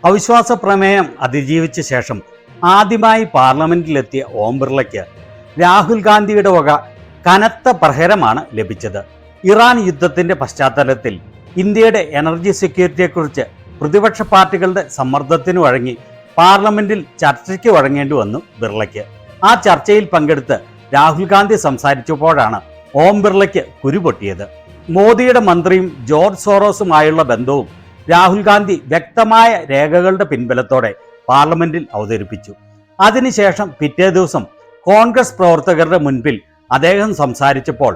അവിശ്വാസ പ്രമേയം അതിജീവിച്ച ശേഷം ആദ്യമായി പാർലമെന്റിലെത്തിയ ഓം ബിർളയ്ക്ക് രാഹുൽ ഗാന്ധിയുടെ വക കനത്ത പ്രഹരമാണ് ലഭിച്ചത്. ഇറാൻ യുദ്ധത്തിന്റെ പശ്ചാത്തലത്തിൽ ഇന്ത്യയുടെ എനർജി സെക്യൂരിറ്റിയെക്കുറിച്ച് പ്രതിപക്ഷ പാർട്ടികളുടെ സമ്മർദ്ദത്തിന് വഴങ്ങി പാർലമെന്റിൽ ചർച്ചയ്ക്ക് വഴങ്ങേണ്ടി വന്നു ബിർളയ്ക്ക്. ആ ചർച്ചയിൽ പങ്കെടുത്ത് രാഹുൽ ഗാന്ധി സംസാരിച്ചപ്പോഴാണ് ഓം ബിർളയ്ക്ക് കുരുപൊട്ടിയത്. മോദിയുടെ മന്ത്രിയും ജോർജ് സോറോസുമായുള്ള ബന്ധവും രാഹുൽ ഗാന്ധി വ്യക്തമായ രേഖകളുടെ പിൻബലത്തോടെ പാർലമെന്റിൽ അവതരിപ്പിച്ചു. അതിനുശേഷം പിറ്റേ ദിവസം കോൺഗ്രസ് പ്രവർത്തകരുടെ മുൻപിൽ അദ്ദേഹം സംസാരിച്ചപ്പോൾ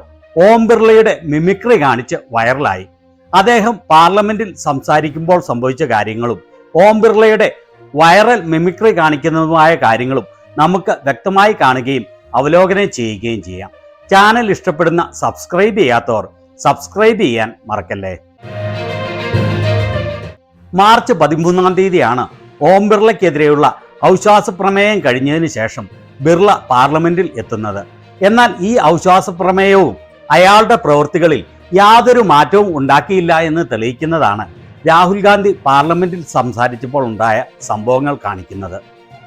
ഓം ബിർളയുടെ മിമിക്രി കാണിച്ച് വൈറലായി. അദ്ദേഹം പാർലമെന്റിൽ സംസാരിക്കുമ്പോൾ സംഭവിച്ച കാര്യങ്ങളും ഓം ബിർളയുടെ വൈറൽ മിമിക്രി കാണിക്കുന്നതുമായ കാര്യങ്ങളും നമുക്ക് വ്യക്തമായി കാണുകയും അവലോകനം ചെയ്യുകയും ചെയ്യാം. ചാനൽ ഇഷ്ടപ്പെടുന്ന സബ്സ്ക്രൈബ് ചെയ്യാത്തവർ സബ്സ്ക്രൈബ് ചെയ്യാൻ മറക്കല്ലേ. മാർച്ച് 13-ാം തീയതിയാണ് ഓം ബിർളയ്ക്കെതിരെയുള്ള അവിശ്വാസ പ്രമേയം കഴിഞ്ഞതിന് ശേഷം ബിർള പാർലമെന്റിൽ എത്തുന്നത്. എന്നാൽ ഈ അവിശ്വാസ പ്രമേയവും അയാളുടെ പ്രവൃത്തികളിൽ യാതൊരു മാറ്റവും ഉണ്ടാക്കിയില്ല എന്ന് തെളിയിക്കുന്നതാണ് രാഹുൽ ഗാന്ധി പാർലമെന്റിൽ സംസാരിച്ചപ്പോൾ ഉണ്ടായ സംഭവങ്ങൾ കാണിക്കുന്നത്.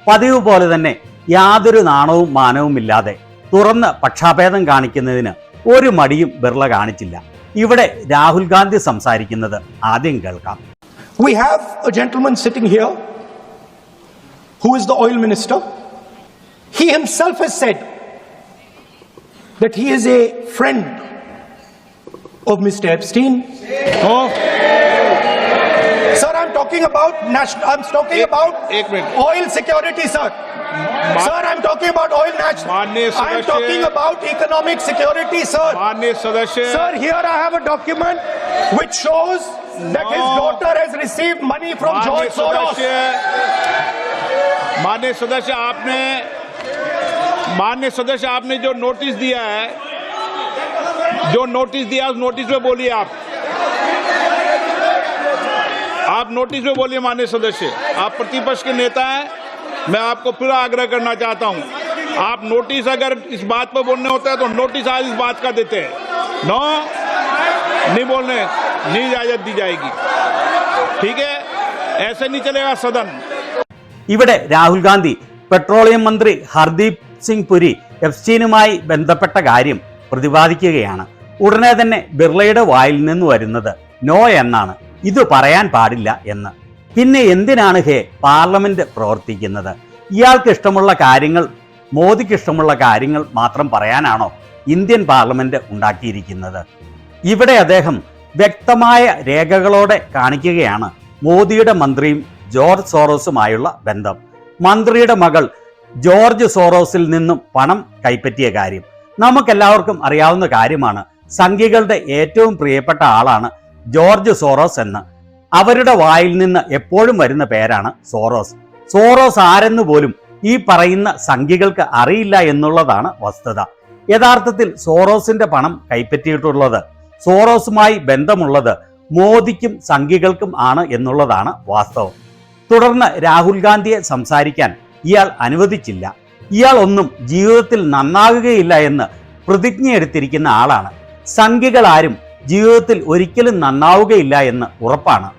പതിവ് പോലെ തന്നെ യാതൊരു നാണവും മാനവും ഇല്ലാതെ തുറന്ന് പക്ഷാഭേദം കാണിക്കുന്നതിന് ഒരു മടിയും ബിർള കാണിച്ചില്ല. ഇവിടെ രാഹുൽ ഗാന്ധി സംസാരിക്കുന്നത് ആദ്യം കേൾക്കാം. We have a gentleman sitting here who is the oil minister. He himself has said that he is a friend of Mr. Epstein. Oh. Sir, I'm talking about oil security, sir. Sir, I'm talking about oil national. I'm talking about economic security, sir. Sir, here I have a document which shows that his daughter has received money from George Soros. माननीय सदस्य आपने जो notice दिया है, उस notice में बोलिए आप नोटिस में बोलिए। माननीय सदस्य, आप प्रतिपक्ष के नेता हैं, मैं आपको फिर आग्रह करना चाहता हूं, आप नोटिस अगर इस बात पर बोलने होता है तो नोटिस आज इस बात का देते हैं। नो, नहीं बोलने, नहीं इजाजत दी जाएगी, ठीक है? ऐसे नहीं चलेगा सदन। ഇവിടെ രാഹുൽ ഗാന്ധി പെട്രോളിയം മന്ത്രി ഹർദീപ് സിംഗ് പുരി എപ്സ്റ്റീനുമായി ബന്ധപ്പെട്ട കാര്യം പ്രതിപാദിക്കുകയാണ്. ഉടനെ തന്നെ ബിർളയുടെ വായിൽ നിന്ന് വരുന്നത് നോ എന്നാണ്, ഇത് പറയാൻ പാടില്ല എന്ന്. പിന്നെ എന്തിനാണ് പാർലമെന്റ് പ്രവർത്തിക്കുന്നത്? ഇയാൾക്ക് ഇഷ്ടമുള്ള കാര്യങ്ങൾ, മോദിക്ക് ഇഷ്ടമുള്ള കാര്യങ്ങൾ മാത്രം പറയാനാണോ ഇന്ത്യൻ പാർലമെന്റ് ഉണ്ടാക്കിയിരിക്കുന്നത്? ഇവിടെ അദ്ദേഹം വ്യക്തമായ രേഖകളോടെ കാണിക്കുകയാണ് മോദിയുടെ മന്ത്രിയും ജോർജ് സോറോസുമായുള്ള ബന്ധം. മന്ത്രിയുടെ മകൾ ജോർജ് സോറോസിൽ നിന്നും പണം കൈപ്പറ്റിയ കാര്യം നമുക്കെല്ലാവർക്കും അറിയാവുന്ന കാര്യമാണ്. സംഘികളുടെ ഏറ്റവും പ്രിയപ്പെട്ട ആളാണ് ജോർജ് സോറോസ് എന്ന്. അവരുടെ വായിൽ നിന്ന് എപ്പോഴും വരുന്ന പേരാണ് സോറോസ്. സോറോസ് ആരെന്ന് പോലും ഈ പറയുന്ന സംഘികൾക്ക് അറിയില്ല എന്നുള്ളതാണ് വസ്തുത. യഥാർത്ഥത്തിൽ സോറോസിന്റെ പണം കൈപ്പറ്റിയിട്ടുള്ളത്, സോറോസുമായി ബന്ധമുള്ളത് മോദിക്കും സംഘികൾക്കും ആണ് എന്നുള്ളതാണ് വാസ്തവം. തുടർന്ന് രാഹുൽ ഗാന്ധിയെ സംസാരിക്കാൻ ഇയാൾ അനുവദിച്ചില്ല. ഇയാൾ ഒന്നും ജീവിതത്തിൽ നന്നാകുകയില്ല എന്ന് പ്രതിജ്ഞയെടുത്തിരിക്കുന്ന ആളാണ്. സംഘികൾ ആരും ജീവിതത്തിൽ ഒരിക്കലും നന്നാവുകയില്ല എന്ന് ഉറപ്പാണ്.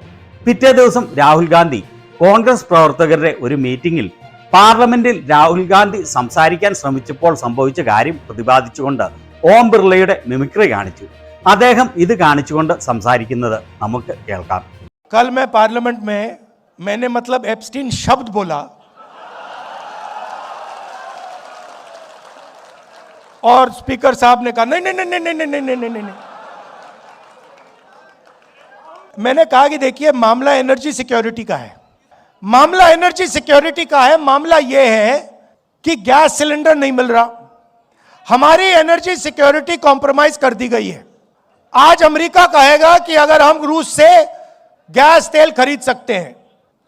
പിറ്റേ ദിവസം രാഹുൽ ഗാന്ധി കോൺഗ്രസ് പ്രവർത്തകരുടെ ഒരു മീറ്റിംഗിൽ പാർലമെന്റിൽ രാഹുൽ ഗാന്ധി സംസാരിക്കാൻ ശ്രമിച്ചപ്പോൾ സംഭവിച്ച കാര്യം പ്രതിപാദിച്ചുകൊണ്ട് ഓം ബിർളയുടെ മിമിക്രി കാണിച്ചു. അദ്ദേഹം ഇത് കാണിച്ചുകൊണ്ട് സംസാരിക്കുന്നത് നമുക്ക് കേൾക്കാം. कल मैं पार्लियामेंट में मैंने मतलब एप्स्टीन शब्द बोला और स्पीकर साहब ने कहा नहीं नहीं नहीं नहीं नहीं नहीं नहीं नहीं। मैंने कहा कि देखिए मामला एनर्जी सिक्योरिटी का है, मामला एनर्जी सिक्योरिटी का है। मामला यह है कि गैस सिलेंडर नहीं मिल रहा, हमारी एनर्जी सिक्योरिटी कॉम्प्रोमाइज कर दी गई है। आज अमेरिका कहेगा कि अगर हम रूस से गैस तेल खरीद सकते हैं,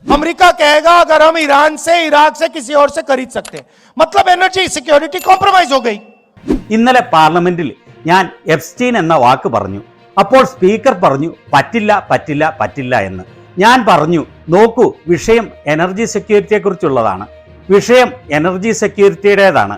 अमेरिका कहेगा अगर हम ईरान से, इराक से, किसी और से खरीद सकते हैं, मतलब एनर्जी सिक्योरिटी कॉम्प्रोमाइज हो गई। ഇന്നലെ പാർലമെന്റിൽ ഞാൻ എപ്സ്റ്റീൻ എന്ന വാക്ക് പറഞ്ഞു. അപ്പോൾ സ്പീക്കർ പറഞ്ഞു പറ്റില്ല പറ്റില്ല പറ്റില്ല എന്ന്. ഞാൻ പറഞ്ഞു നോക്കൂ, വിഷയം എനർജി സെക്യൂരിറ്റിയെ കുറിച്ചുള്ളതാണ്, വിഷയം എനർജി സെക്യൂരിറ്റിയുടേതാണ്.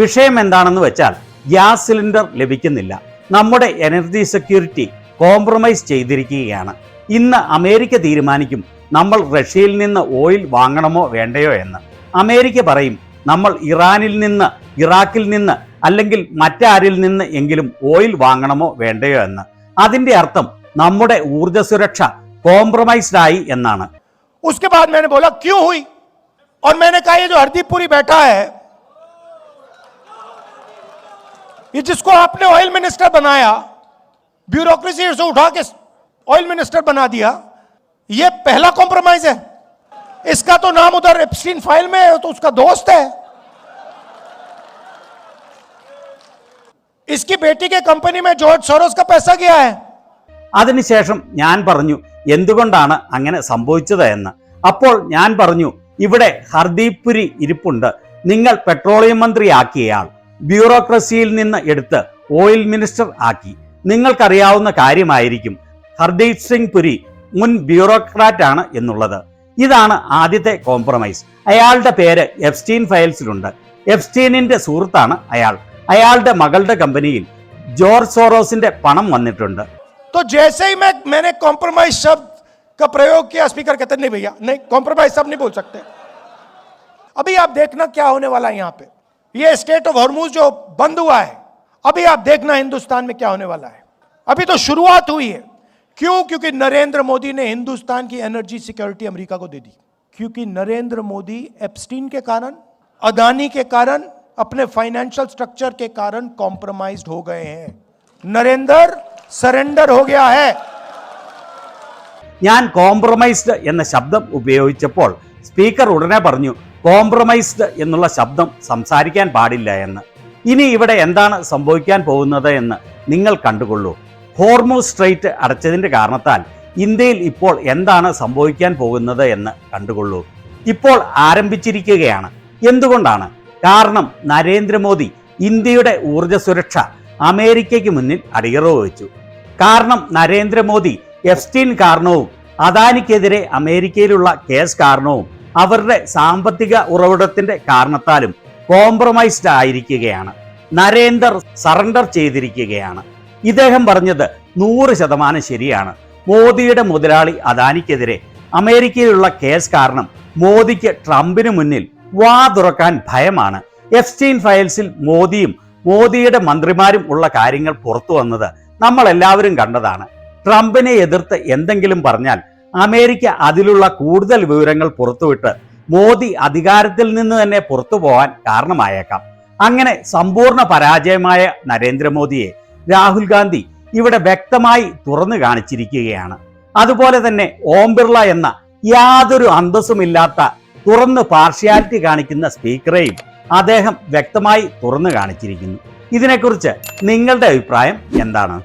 വിഷയം എന്താണെന്ന് വെച്ചാൽ ഗ്യാസ് സിലിണ്ടർ ലഭിക്കുന്നില്ല, നമ്മുടെ എനർജി സെക്യൂരിറ്റി കോംപ്രമൈസ് ചെയ്തിരിക്കുകയാണ്. ഇന്ന് അമേരിക്ക തീരുമാനിക്കും നമ്മൾ റഷ്യയിൽ നിന്ന് ഓയിൽ വാങ്ങണമോ വേണ്ടയോ എന്ന്. അമേരിക്ക പറയും നമ്മൾ ഇറാനിൽ നിന്ന്, ഇറാഖിൽ നിന്ന് അല്ലെങ്കിൽ മറ്റാരിൽ നിന്ന് എങ്കിലും ഓയിൽ വാങ്ങണമോ വേണ്ടയോ എന്ന്. അതിന്റെ അർത്ഥം നമ്മുടെ ഊർജ്ജ സുരക്ഷ കോംപ്രമൈസ്ഡ് ആയി എന്നാണ്. उसके बाद मैंने बोला क्यों हुई, और मैंने कहा ये जो हरदीप पुरी बैठा है, ये जिसको आपने ऑयल मिनिस्टर बनाया, ब्यूरोक्रेसी से उठा के ऑयल मिनिस्टर बना दिया, ये पहला कॉम्प्रोमाइज है. इसका तो नाम उधर एप्स्टीन फाइल में है, तो उसका दोस्त है. इसकी बेटी के कंपनी में जॉर्ज सोरोस का पैसा गया है. അതിനുശേഷം ഞാൻ പറഞ്ഞു എന്തുകൊണ്ടാണ് അങ്ങനെ സംഭവിച്ചത് എന്ന്. അപ്പോൾ ഞാൻ പറഞ്ഞു ഇവിടെ ഹർദീപ് പുരി ഇരിപ്പുണ്ട്, നിങ്ങൾ പെട്രോളിയം മന്ത്രിയാക്കിയയാൾ ബ്യൂറോക്രസിയിൽ നിന്ന് എടുത്ത് ഓയിൽ മിനിസ്റ്റർ ആക്കി. നിങ്ങൾക്കറിയാവുന്ന കാര്യമായിരിക്കും ഹർദീപ് സിംഗ് പുരി മുൻ ബ്യൂറോക്രാറ്റ് ആണ് എന്നുള്ളത്. ഇതാണ് ആദ്യത്തെ കോംപ്രമൈസ്. അയാളുടെ പേര് എപ്സ്റ്റീൻ ഫയൽസിലുണ്ട്. എപ്സ്റ്റീനിന്റെ സുഹൃത്താണ് അയാൾ. അയാളുടെ മകളുടെ കമ്പനിയിൽ ജോർജ് സോറോസിന്റെ പണം വന്നിട്ടുണ്ട്. तो जैसे ही मैंने कॉम्प्रोमाइज शब्द का प्रयोग किया, स्पीकर कहते नहीं भैया, नहीं कॉम्प्रोमाइज शब्द नहीं बोल सकते. अभी आप देखना क्या होने वाला है यहाँ पे. ये स्टेट ऑफ हॉर्मुज जो बंद हुआ है, अभी आप देखना हिंदुस्तान में क्या होने वाला है. अभी तो शुरुआत हुई है. क्यों? क्योंकि नरेंद्र मोदी ने हिंदुस्तान की एनर्जी सिक्योरिटी अमेरिका को दे दी. क्योंकि नरेंद्र मोदी एप्स्टीन के कारण, अदानी के कारण, अपने फाइनेंशियल स्ट्रक्चर के कारण कॉम्प्रोमाइज्ड हो गए हैं. नरेंद्र സറണ്ടർ हो गया है. ഞാൻ കോംപ്രമൈസ്ഡ് എന്ന ശബ്ദം ഉപയോഗിച്ചപ്പോൾ സ്പീക്കർ ഉടനെ പറഞ്ഞു കോംപ്രമൈസ്ഡ് എന്നുള്ള ശബ്ദം സംസാരിക്കാൻ പാടില്ല എന്ന്. ഇനി ഇവിടെ എന്താണ് സംഭവിക്കാൻ പോകുന്നത് എന്ന് നിങ്ങൾ കണ്ടുകൊള്ളൂ. ഹോർമൂസ് സ്ട്രെയിറ്റ് അടച്ചതിന്റെ കാരണത്താൽ ഇന്ത്യയിൽ ഇപ്പോൾ എന്താണ് സംഭവിക്കാൻ പോകുന്നത് എന്ന് കണ്ടുകൊള്ളൂ. ഇപ്പോൾ ആരംഭിച്ചിരിക്കുകയാണ്. എന്തുകൊണ്ടാണ്? കാരണം നരേന്ദ്രമോദി ഇന്ത്യയുടെ ഊർജ്ജ സുരക്ഷ അമേരിക്കയ്ക്ക് മുന്നിൽ അടിയറവ് വെച്ചു. കാരണം നരേന്ദ്രമോദി എപ്സ്റ്റീൻ കാരണവും അദാനിക്കെതിരെ അമേരിക്കയിലുള്ള കേസ് കാരണവും അവരുടെ സാമ്പത്തിക ഉറവിടത്തിന്റെ കാരണത്താലും കോംപ്രമൈസ്ഡ് ആയിരിക്കുകയാണ്. നരേന്ദർ സറണ്ടർ ചെയ്തിരിക്കുകയാണ്. ഇദ്ദേഹം പറഞ്ഞത് 100% ശരിയാണ്. മോദിയുടെ മുതലാളി അദാനിക്കെതിരെ അമേരിക്കയിലുള്ള കേസ് കാരണം മോദിക്ക് ട്രംപിന് മുന്നിൽ വാ തുറക്കാൻ ഭയമാണ്. എപ്സ്റ്റീൻ ഫയൽസിൽ മോദിയും മോദിയുടെ മന്ത്രിമാരും ഉള്ള കാര്യങ്ങൾ പുറത്തു വന്നത് നമ്മൾ എല്ലാവരും കണ്ടതാണ്. ട്രംപിനെ എതിർത്ത് എന്തെങ്കിലും പറഞ്ഞാൽ അമേരിക്ക അതിലുള്ള കൂടുതൽ വിവരങ്ങൾ പുറത്തുവിട്ട് മോദി അധികാരത്തിൽ നിന്ന് തന്നെ പുറത്തു പോകാൻ കാരണമായേക്കാം. അങ്ങനെ സമ്പൂർണ്ണ പരാജയമായ നരേന്ദ്രമോദിയെ രാഹുൽ ഗാന്ധി ഇവിടെ വ്യക്തമായി തുറന്നു കാണിച്ചിരിക്കുകയാണ്. അതുപോലെ തന്നെ ഓം ബിർള എന്ന യാതൊരു അന്തസ്സുമില്ലാത്ത തുറന്ന് പാർഷ്യാലിറ്റി കാണിക്കുന്ന സ്പീക്കറെയും അദ്ദേഹം വ്യക്തമായി തുറന്നു കാണിച്ചിരിക്കുന്നു. ഇതിനെക്കുറിച്ച് നിങ്ങളുടെ അഭിപ്രായം എന്താണ്?